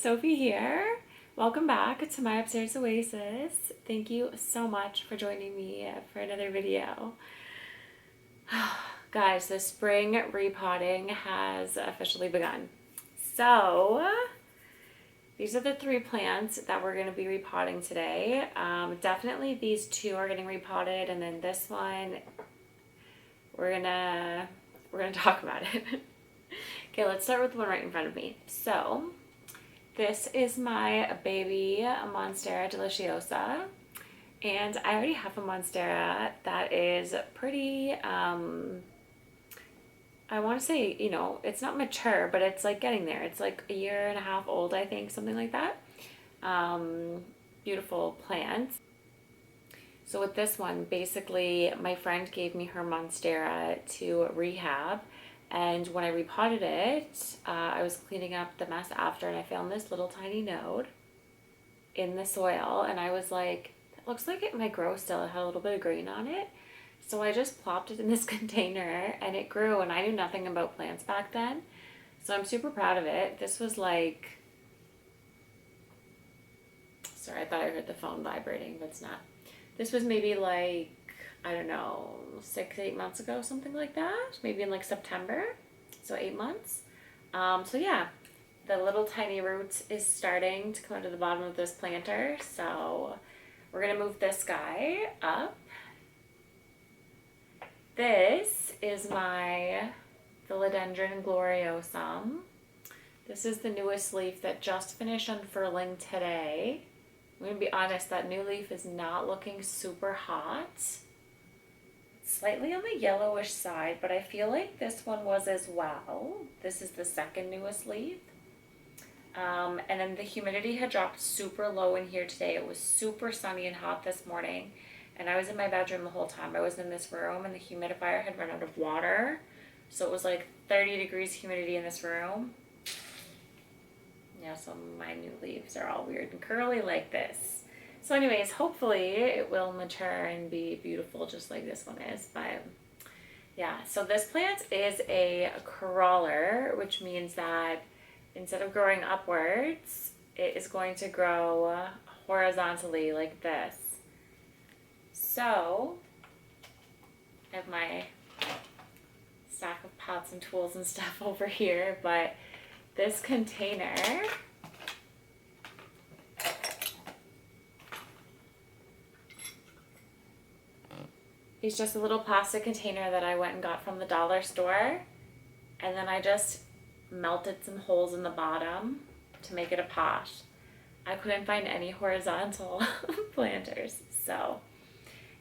Sophie here. Welcome back to my upstairs oasis. Thank you so much for joining me for another video. Guys, the spring repotting has officially begun. So these are the 3 plants that we're going to be repotting today. Definitely these 2 are getting repotted, and then this one we're gonna talk about it. Okay, let's start with the one right in front of me. So this is my baby monstera deliciosa, and I already have a monstera that is pretty, I want to say, it's not mature, but it's like getting there. It's like a year and a half old, I think, something like that. Beautiful plant. So with this one, basically, my friend gave me her monstera to rehab. And when I repotted it, I was cleaning up the mess after, and I found this little tiny node in the soil. And I was like, it looks like it might grow still. It had a little bit of green on it. So I just plopped it in this container, and it grew. And I knew nothing about plants back then. So I'm super proud of it. This was like, sorry, I thought I heard the phone vibrating, but it's not. This was maybe like, I don't know, 6-8 months ago, something like that. Maybe in like September, so 8 months. So yeah, the little tiny root is starting to come out of the bottom of this planter. So we're gonna move this guy up. This is my philodendron gloriosum. This is the newest leaf that just finished unfurling today. I'm gonna be honest, that new leaf is not looking super hot. Slightly on the yellowish side, but I feel like this one was as well. This is the second newest leaf. And then the humidity had dropped super low in here today. It was super sunny and hot this morning, and I was in my bedroom the whole time. I was in this room, and the humidifier had run out of water, so it was like 30 degrees humidity in this room. Yeah, so my new leaves are all weird and curly like this. So anyways, hopefully it will mature and be beautiful just like this one is. But yeah, so this plant is a crawler, which means that instead of growing upwards, it is going to grow horizontally like this. So I have my stack of pots and tools and stuff over here, but this container is just a little plastic container that I went and got from the dollar store, and then I just melted some holes in the bottom to make it a pot. I couldn't find any horizontal planters, so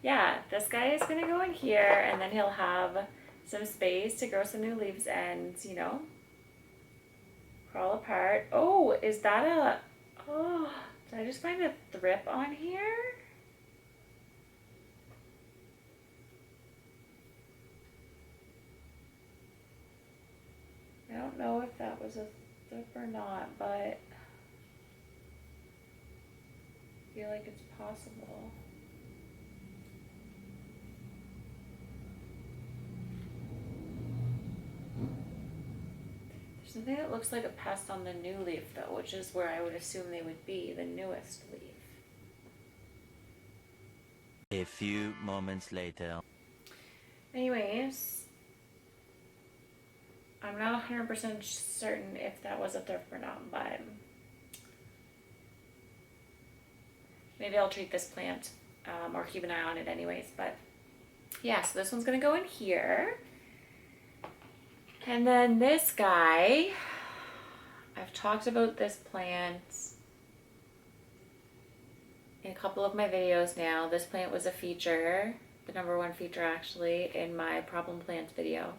yeah, this guy is gonna go in here, and then he'll have some space to grow some new leaves and, crawl apart. Oh, is that oh, did I just find a thrip on here? I don't know if that was a thrip or not, but I feel like it's possible. There's something that looks like a pest on the new leaf though, which is where I would assume they would be, the newest leaf. A few moments later. Anyways, I'm not 100% certain if that was a thrip or not, but maybe I'll treat this plant or keep an eye on it anyways. But yeah, so this one's gonna go in here. And then this guy, I've talked about this plant in a couple of my videos now. This plant was a feature, the #1 feature actually, in my problem plants video.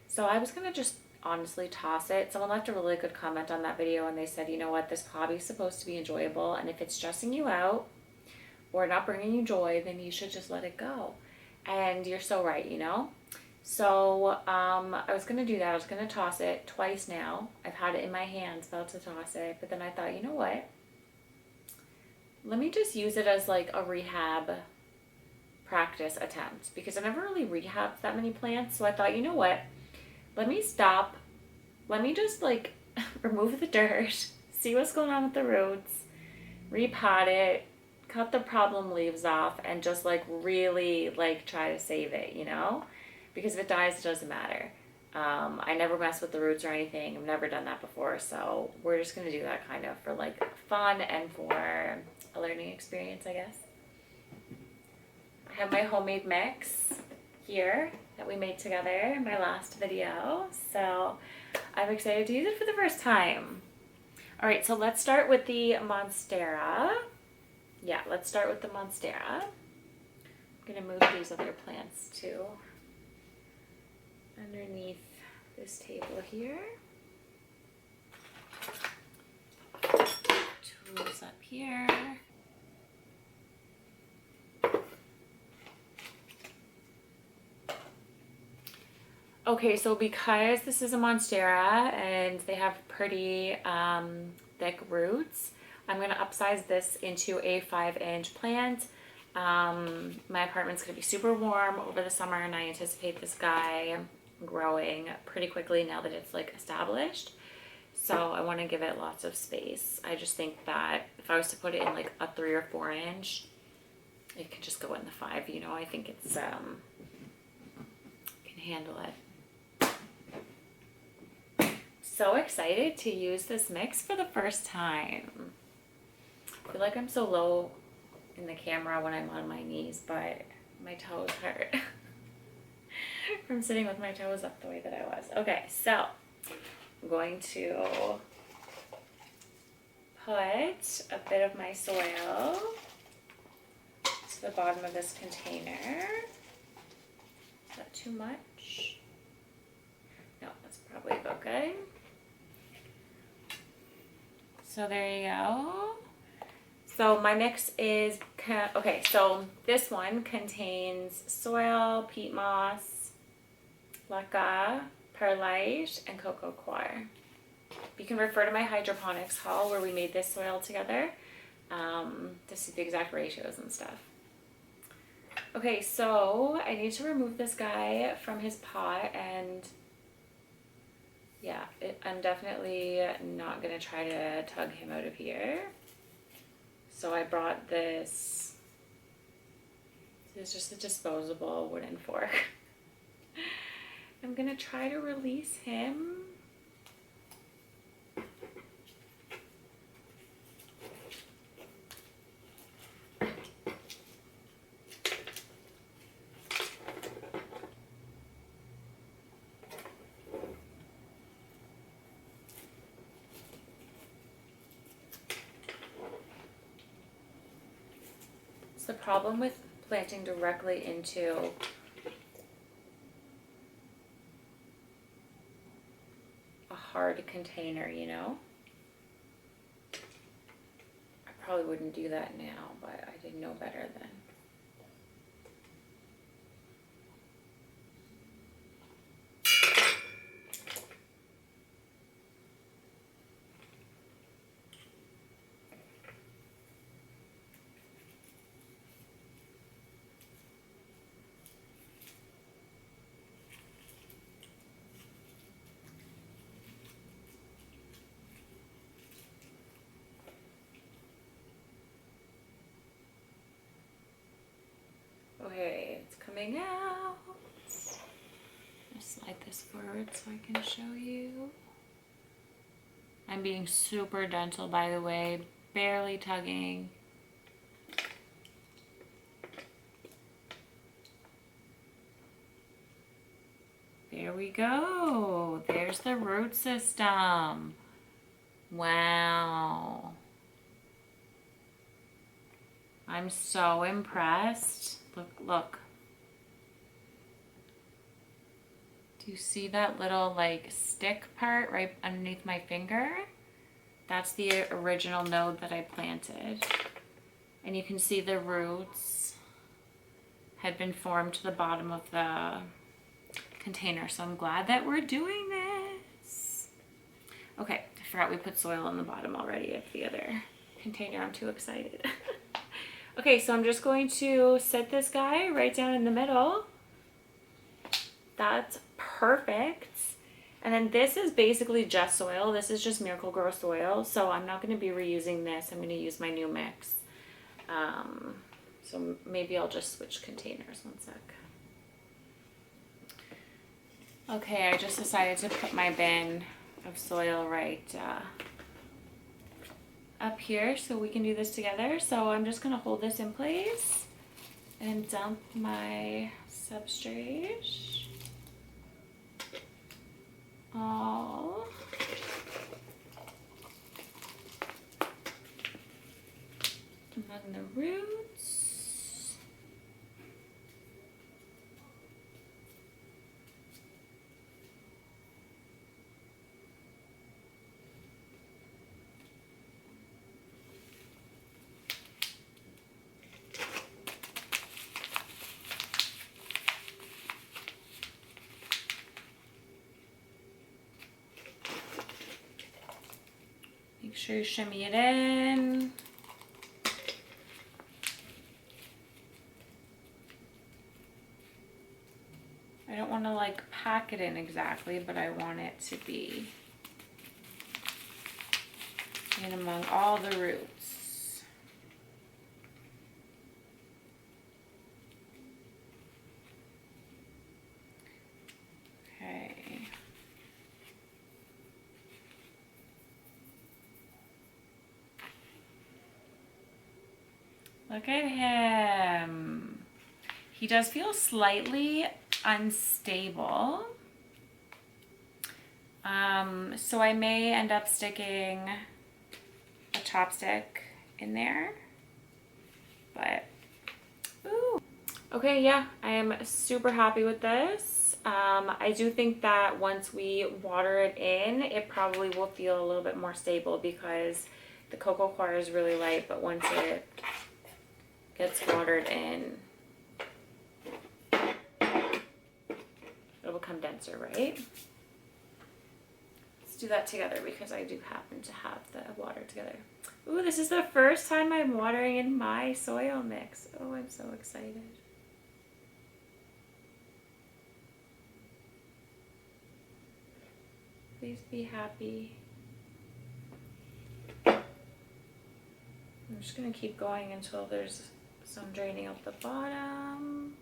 So I was gonna just honestly toss it. Someone left a really good comment on that video, and they said, you know what, this hobby is supposed to be enjoyable, and if it's stressing you out or not bringing you joy, then you should just let it go. And you're so right, So I was gonna do that. I was gonna toss it twice now. I've had it in my hands about to toss it, but then I thought, you know what? Let me just use it as like a rehab practice attempt, because I never really rehabbed that many plants. So I thought, you know what? Let me stop. Let me just like remove the dirt, see what's going on with the roots, repot it, cut the problem leaves off, and just like really like try to save it, you know? Because if it dies, it doesn't matter. I never mess with the roots or anything. I've never done that before, so we're just gonna do that kind of for like fun and for a learning experience, I guess. I have my homemade mix here that we made together in my last video, so I'm excited to use it for the first time. All right, so let's start with the monstera. Yeah, let's start with the monstera. I'm gonna move these other plants too underneath this table here. Tools up here. Okay, so because this is a monstera and they have pretty thick roots, I'm gonna upsize this into a 5-inch plant. My apartment's gonna be super warm over the summer, and I anticipate this guy growing pretty quickly now that it's like established. So I want to give it lots of space. I just think that if I was to put it in like a 3 or 4 inch, it could just go in the 5. You know, I think it's can handle it. So excited to use this mix for the first time. I feel like I'm so low in the camera when I'm on my knees, but my toes hurt from sitting with my toes up the way that I was. Okay, so I'm going to put a bit of my soil to the bottom of this container. Is that too much? No, that's probably about good. So there you go. So my mix is, okay, so this one contains soil, peat moss, leca, perlite, and cocoa coir. You can refer to my hydroponics haul where we made this soil together to see the exact ratios and stuff. Okay, so I need to remove this guy from his pot, and yeah, I'm definitely not gonna try to tug him out of here. So I brought this. It's just a disposable wooden fork. I'm gonna try to release him. The problem with planting directly into a hard container, you know? I probably wouldn't do that now, but I didn't know better then. Okay, it's coming out. I'll slide this forward so I can show you. I'm being super gentle, by the way, barely tugging. There we go. There's the root system. Wow. I'm so impressed. Look. Do you see that little like stick part right underneath my finger? That's the original node that I planted. And you can see the roots had been formed to the bottom of the container. So I'm glad that we're doing this. Okay, I forgot we put soil on the bottom already of the other container. I'm too excited. Okay, so I'm just going to set this guy right down in the middle. That's perfect. And then this is basically just soil. This is just Miracle Grow soil. So I'm not going to be reusing this. I'm going to use my new mix. So maybe I'll just switch containers. One sec. Okay, I just decided to put my bin of soil right up here so we can do this together. So I'm just going to hold this in place and dump my substrate all among the roots. Make sure you shimmy it in. I don't want to like pack it in exactly, but I want it to be in among all the roots. Okay. Look at him. He does feel slightly unstable. So I may end up sticking a chopstick in there, but ooh. Okay, yeah, I am super happy with this. I do think that once we water it in, it probably will feel a little bit more stable because the cocoa coir is really light, but once it gets watered in, it'll become denser, right? Let's do that together because I do happen to have the water together. Ooh, this is the first time I'm watering in my soil mix. Oh, I'm so excited. Please be happy. I'm just gonna keep going until there's some draining out the bottom.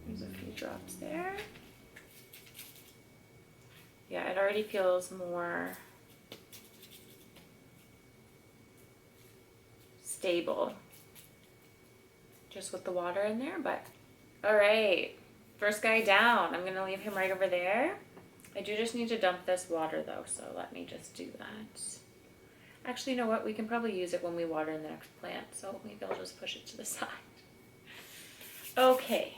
There's a few drops there. Yeah, it already feels more stable just with the water in there, but all right, first guy down. I'm gonna leave him right over there. I do just need to dump this water though, so let me just do that. Actually, you know what? We can probably use it when we water in the next plant, so maybe I'll just push it to the side. Okay.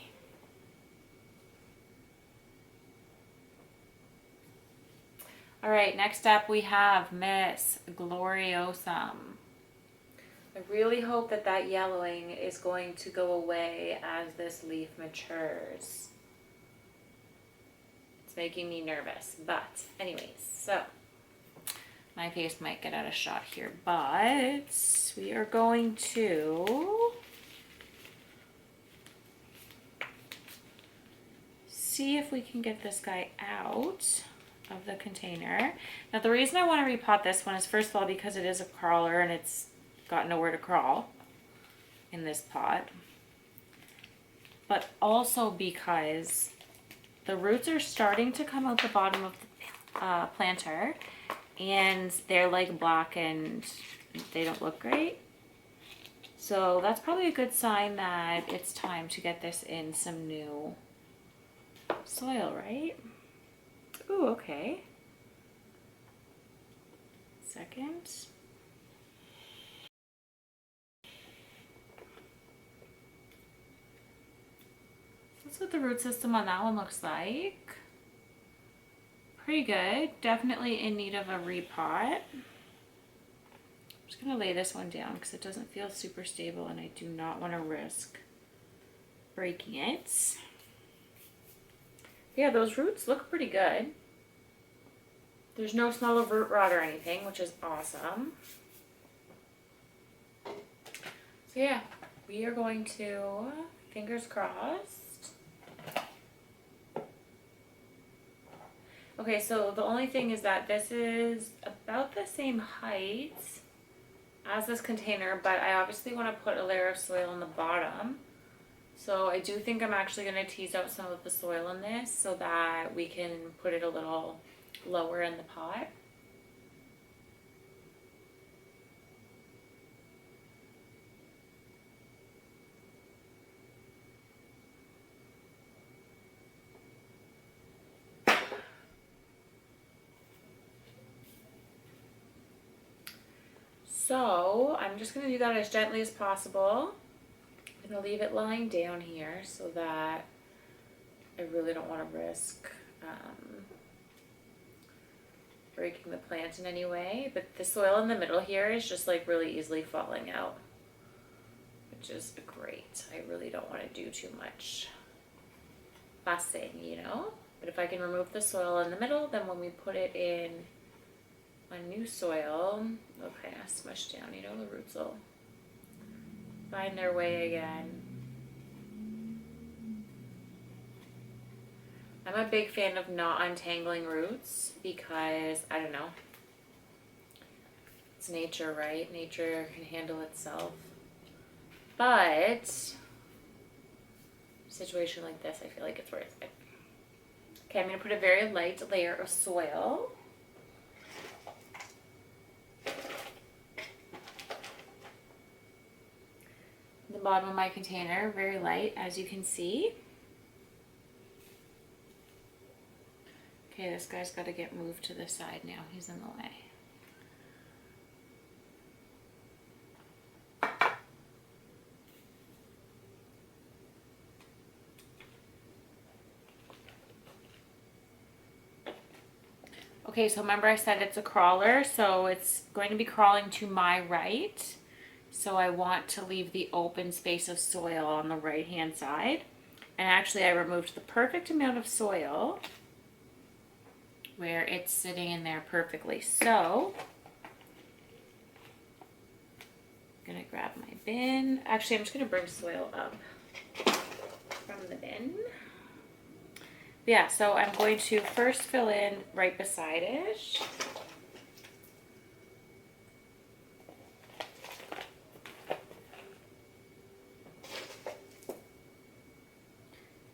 All right, next up we have Miss Gloriosum. I really hope that that yellowing is going to go away as this leaf matures. It's making me nervous, but anyways, so my face might get out of shot here, but we are going to see if we can get this guy out of the container. Now the reason I want to repot this one is first of all because it is a crawler and it's got nowhere to crawl in this pot, but also because the roots are starting to come out the bottom of the planter and they're like black and they don't look great. So that's probably a good sign that it's time to get this in some new soil, right? Ooh, okay. Second. That's what the root system on that one looks like. Pretty good. Definitely in need of a repot. I'm just going to lay this one down because it doesn't feel super stable and I do not want to risk breaking it. Yeah, those roots look pretty good. There's no smell of root rot or anything, which is awesome. So yeah, we are going to, fingers crossed. Okay, so the only thing is that this is about the same height as this container, but I obviously want to put a layer of soil in the bottom. So I do think I'm actually going to tease out some of the soil in this so that we can put it a little lower in the pot. So I'm just going to do that as gently as possible. I'm going to leave it lying down here so that I really don't want to risk breaking the plant in any way. But the soil in the middle here is just like really easily falling out, which is great. I really don't want to do too much fussing, you know? But if I can remove the soil in the middle, then when we put it in my new soil, okay, I smush down, you know, the roots will find their way again. I'm a big fan of not untangling roots because, I don't know, it's nature, right? Nature can handle itself. But a situation like this, I feel like it's worth it. Okay, I'm going to put a very light layer of soil. The bottom of my container, very light, as you can see. Okay, this guy's got to get moved to the side now. He's in the way. Okay, so remember I said it's a crawler, so it's going to be crawling to my right. So I want to leave the open space of soil on the right-hand side. And actually I removed the perfect amount of soil where it's sitting in there perfectly. So I'm gonna grab my bin. Actually, I'm just gonna bring soil up from the bin. Yeah, so I'm going to first fill in right beside it.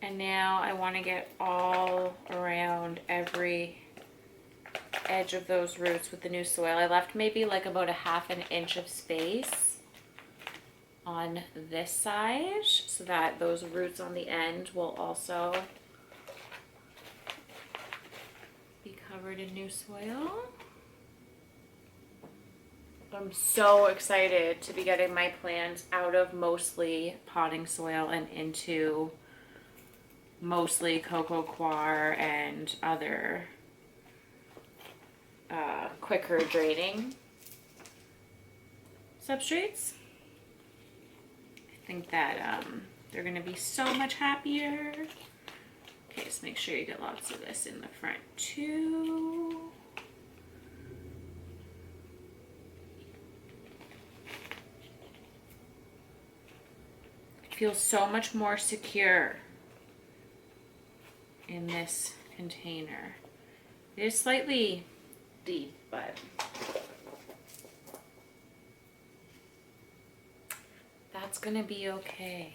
And now I want to get all around every edge of those roots with the new soil. I left maybe like about a ½ inch of space on this side so that those roots on the end will also be covered in new soil. I'm so excited to be getting my plants out of mostly potting soil and into mostly coco coir and other quicker draining substrates. I think that they're going to be so much happier. Okay, just make sure you get lots of this in the front too. It feels so much more secure in this container. It is slightly deep, but that's gonna be okay.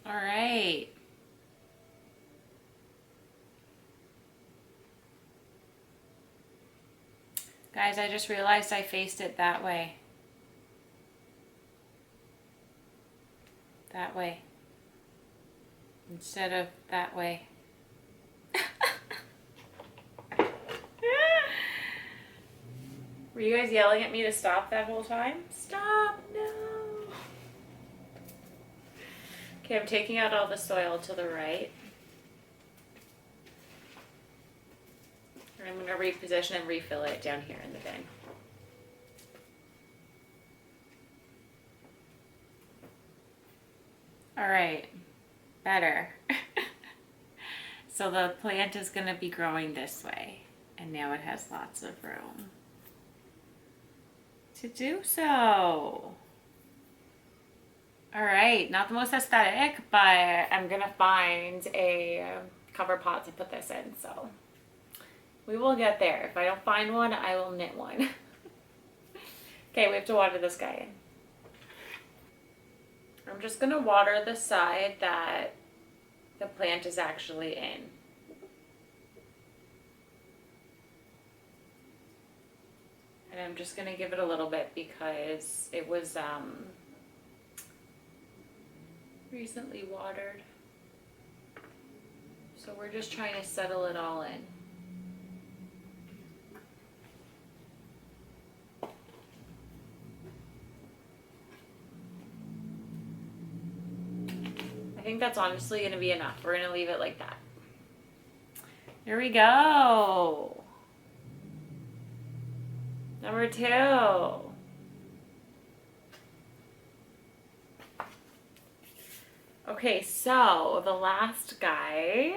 All right. Guys, I just realized I faced it that way. That way. Instead of that way. Were you guys yelling at me to stop that whole time? Stop, no. Okay, I'm taking out all the soil to the right. And I'm going to reposition and refill it down here in the bin. All right, better. So the plant is going to be growing this way, and now it has lots of room to do so. All right, not the most aesthetic, but I'm going to find a cover pot to put this in, so we will get there. If I don't find one, I will knit one. Okay, we have to water this guy in. I'm just going to water the side that the plant is actually in. And I'm just going to give it a little bit because it was recently watered. So we're just trying to settle it all in. I think that's honestly going to be enough. We're going to leave it like that. Here we go. Number 2. Okay, so the last guy.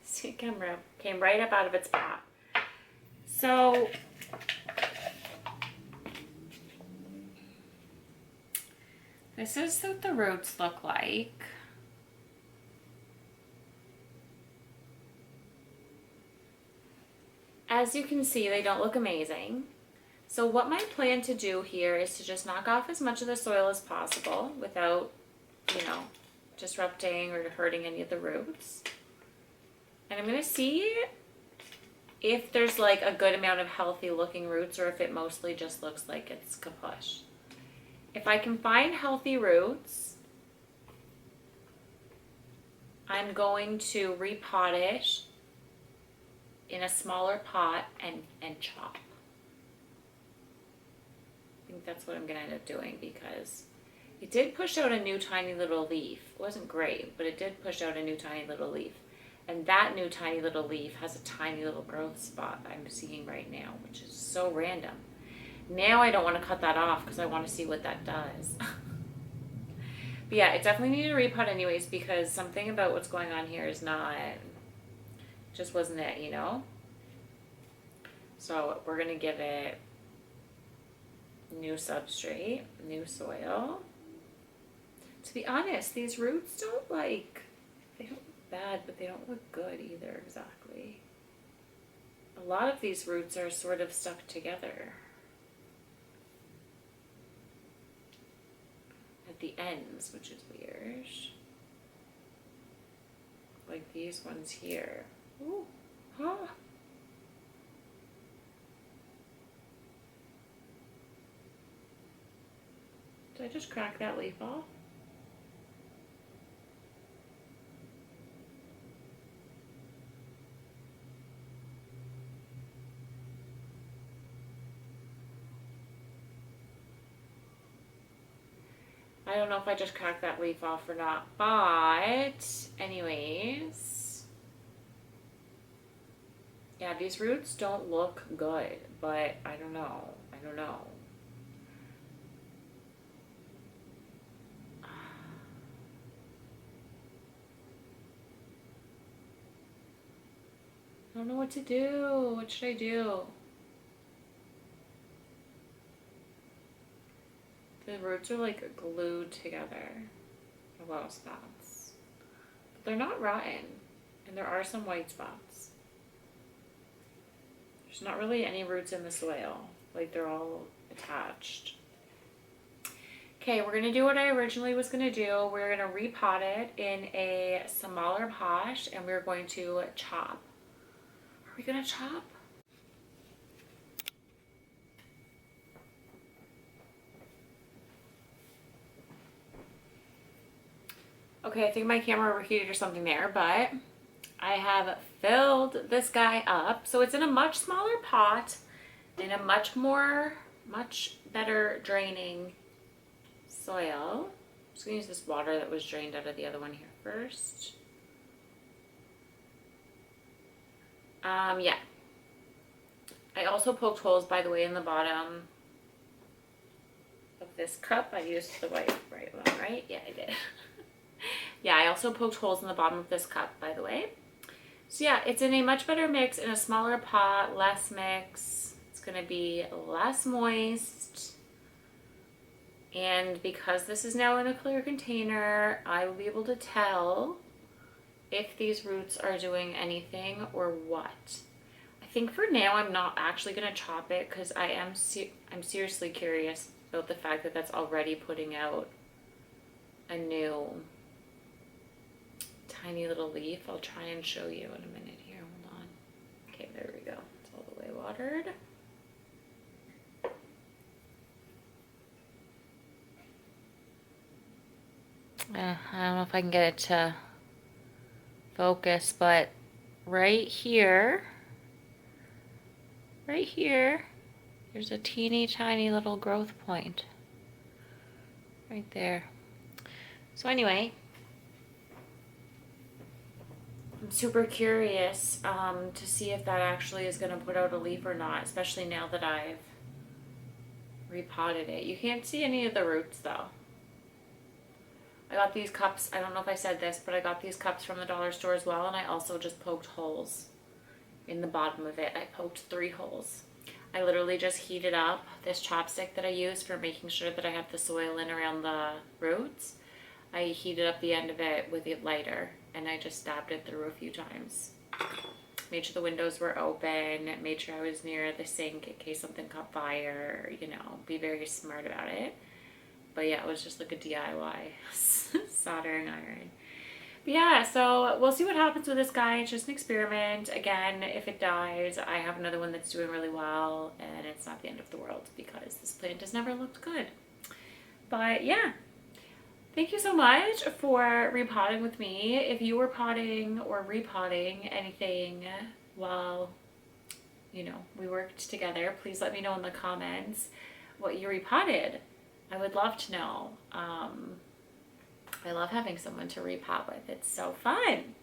See, camera came right up out of its pot. So this is what the roots look like. As you can see, they don't look amazing. So what my plan to do here is to just knock off as much of the soil as possible without, disrupting or hurting any of the roots. And I'm going to see if there's like a good amount of healthy looking roots or if it mostly just looks like it's kapush. If I can find healthy roots, I'm going to repot it in a smaller pot and chop. I think that's what I'm going to end up doing because it did push out a new tiny little leaf. It wasn't great, but it did push out a new tiny little leaf. And that new tiny little leaf has a tiny little growth spot I'm seeing right now, which is so random. Now I don't want to cut that off because I want to see what that does. But yeah, it definitely needed a repot anyways because something about what's going on here is not, just wasn't it, So we're going to give it new substrate, new soil. To be honest, these roots they don't look bad, but they don't look good either exactly. A lot of these roots are sort of stuck together at the ends, which is weird. Like these ones here. Ooh. Ah. Did I just crack that leaf off? I don't know if I just cracked that leaf off or not, but anyways. Yeah, these roots don't look good, but I don't know. I don't know what to do. What should I do? The roots are like glued together. A lot of spots. But they're not rotten. And there are some white spots. There's not really any roots in the soil. Like they're all attached. Okay, we're gonna do what I originally was gonna do. We're gonna repot it in a smaller pot and we're going to chop. Are we gonna chop? Okay, I think my camera overheated or something there, but I have filled this guy up. So it's in a much smaller pot, in a much better draining soil. I'm just gonna use this water that was drained out of the other one here first. Yeah. I also poked holes, by the way, in the bottom of this cup. I used the right one, right? Yeah, I did. Yeah, I also poked holes in the bottom of this cup, by the way. So yeah, it's in a much better mix, in a smaller pot, less mix. It's gonna be less moist. And because this is now in a clear container, I will be able to tell if these roots are doing anything or what. I think for now I'm not actually gonna chop it because I'm seriously curious about the fact that that's already putting out a new tiny little leaf. I'll try and show you in a minute here. Hold on. Okay, there we go. It's all the way watered. I don't know if I can get it to focus, but right here, there's a teeny tiny little growth point. Right there. So anyway, I'm super curious to see if that actually is going to put out a leaf or not, especially now that I've repotted it. You can't see any of the roots though. I got these cups, I don't know if I said this, but I got these cups from the dollar store as well, and I also just poked holes in the bottom of it. I poked 3 holes. I literally just heated up this chopstick that I use for making sure that I have the soil in around the roots. I heated up the end of it with a lighter, and I just stabbed it through a few times. Made sure the windows were open, made sure I was near the sink in case something caught fire, you know, be very smart about it. But yeah, it was just like a DIY soldering iron. But yeah, so we'll see what happens with this guy. It's just an experiment. Again, if it dies, I have another one that's doing really well, and it's not the end of the world because this plant has never looked good. But yeah, thank you so much for repotting with me. If you were potting or repotting anything while, you know, we worked together, please let me know in the comments what you repotted. I would love to know. I love having someone to repot with. It's so fun.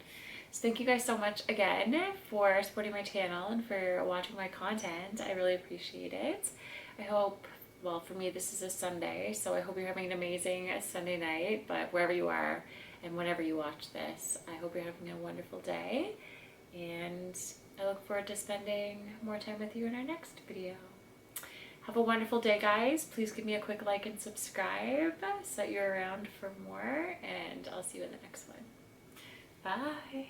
So thank you guys so much again for supporting my channel and for watching my content. I really appreciate it. I hope, well, for me this is a Sunday, so I hope you're having an amazing Sunday night, but wherever you are and whenever you watch this, I hope you're having a wonderful day, and I look forward to spending more time with you in our next video. Have a wonderful day, guys. Please give me a quick like and subscribe so that you're around for more, and I'll see you in the next one. Bye.